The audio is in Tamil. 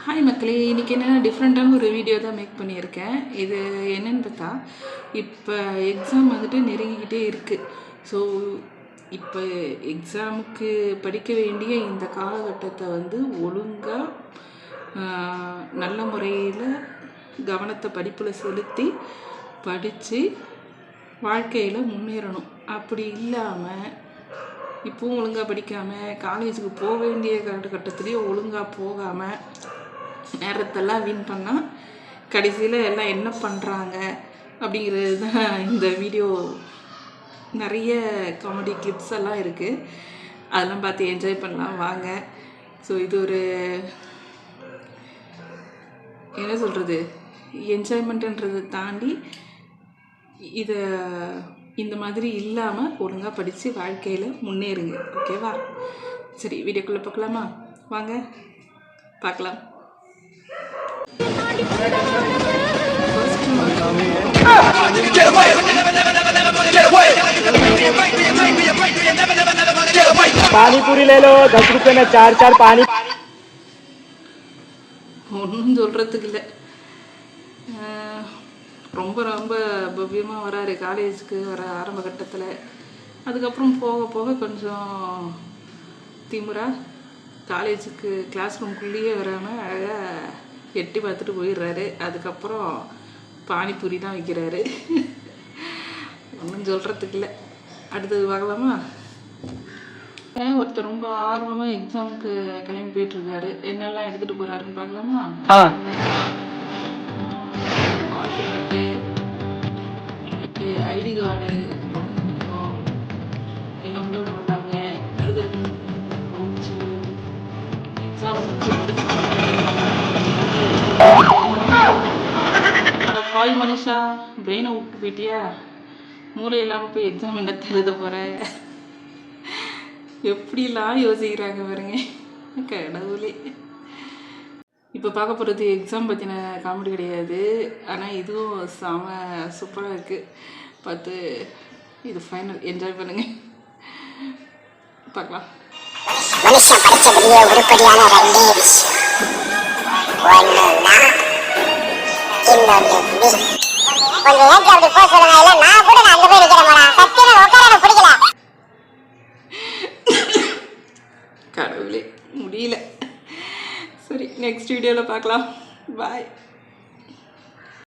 ஹாய் மக்களே, இன்றைக்கி என்னென்னா டிஃப்ரெண்ட்டான ஒரு வீடியோ தான் மேக் பண்ணியிருக்கேன். இது என்னென்னு பார்த்தா, இப்போ எக்ஸாம் வந்துட்டு நெருங்கிக்கிட்டே இருக்குது. ஸோ இப்போ எக்ஸாமுக்கு படிக்க வேண்டிய இந்த காலகட்டத்தை வந்து ஒழுங்காக நல்ல முறையில் கவனத்தை படிப்பில் செலுத்தி படித்து வாழ்க்கையில் முன்னேறணும். அப்படி இல்லாமல் இப்போவும் ஒழுங்காக படிக்காமல் காலேஜுக்கு போக வேண்டிய காலகட்டத்துலேயும் ஒழுங்காக போகாமல் நேரத்தெல்லாம் வீண் பண்ணால் கடைசியில் எல்லாம் என்ன பண்ணுறாங்க அப்படிங்கிறது தான் இந்த வீடியோ. நிறைய காமெடி கிளிப்ஸ் எல்லாம் இருக்குது, அதெல்லாம் பார்த்து என்ஜாய் பண்ணலாம் வாங்க. ஸோ இது ஒரு என்ன சொல்கிறது, என்ஜாய்மெண்ட்டுன்றதை தாண்டி இதை இந்த மாதிரி இல்லாமல் ஒழுங்காக படித்து வாழ்க்கையில் முன்னேறுங்க. ஓகேவா? சரி, வீடியோக்குள்ளே பார்க்கலாமா? வாங்க பார்க்கலாம். पानीपुरी ले लो, 10 रुपये में 4 पानी. ஒன்றும் சொல்கிறதுக்கு இல்லை. ரொம்ப ரொம்ப பவ்யமாக வராரு காலேஜுக்கு வர ஆரம்ப கட்டத்தில். அதுக்கப்புறம் போக போக கொஞ்சம் திமுறா காலேஜுக்கு கிளாஸ் ரூம்குள்ளேயே வராமல் அழகாக எட்டி பார்த்துட்டு போயிடுறாரு. அதுக்கப்புறம் பானிபூரி தான் வைக்கிறாரு. ஒன்றும் சொல்கிறதுக்கு இல்லை. அடுத்தது பார்க்கலாமா? ஒருத்தர் ரொம்ப ஆர்வமாக எக்ஸாமுக்கு கிளம்பி போயிட்டுருக்காரு. என்னெல்லாம் எடுத்துகிட்டு போகிறாருன்னு பார்க்கலாமா? ஐடி கார்டு அப்லோட் பண்ணாங்க. ஹாய் மனிஷா, பிரெயினை விட்டு போயிட்டியா? மூளை இல்லாமல் போய் எக்ஸாம் என்ன எழுத போகிற? எப்படிலாம் யோசிக்கிறாங்க பாருங்க, கடவுளே. இப்போ பார்க்க போகிறது எக்ஸாம் பற்றின காமெடி கிடையாது, ஆனால் இதுவும் செம சூப்பராக இருக்குது. பார்த்து இது ஃபைனல் என்ஜாய் பண்ணுங்க. பார்க்கலாம். மனுஷன் படிச்சதுலயே உருப்படியான ரெண்டே விஷயம், ஒண்ணுன்னா இன்னொன்னு நீ. கொஞ்சம் ஏன் அப்படி போக சொல்லுங்க, இல்ல நான் கூட அங்க போய் நிக்கிறேன். சத்தியமா உட்கார பிடிக்கல. கடவுளே, முடியல. சரி, நெக்ஸ்ட் வீடியோவில் பார்க்கலாம்.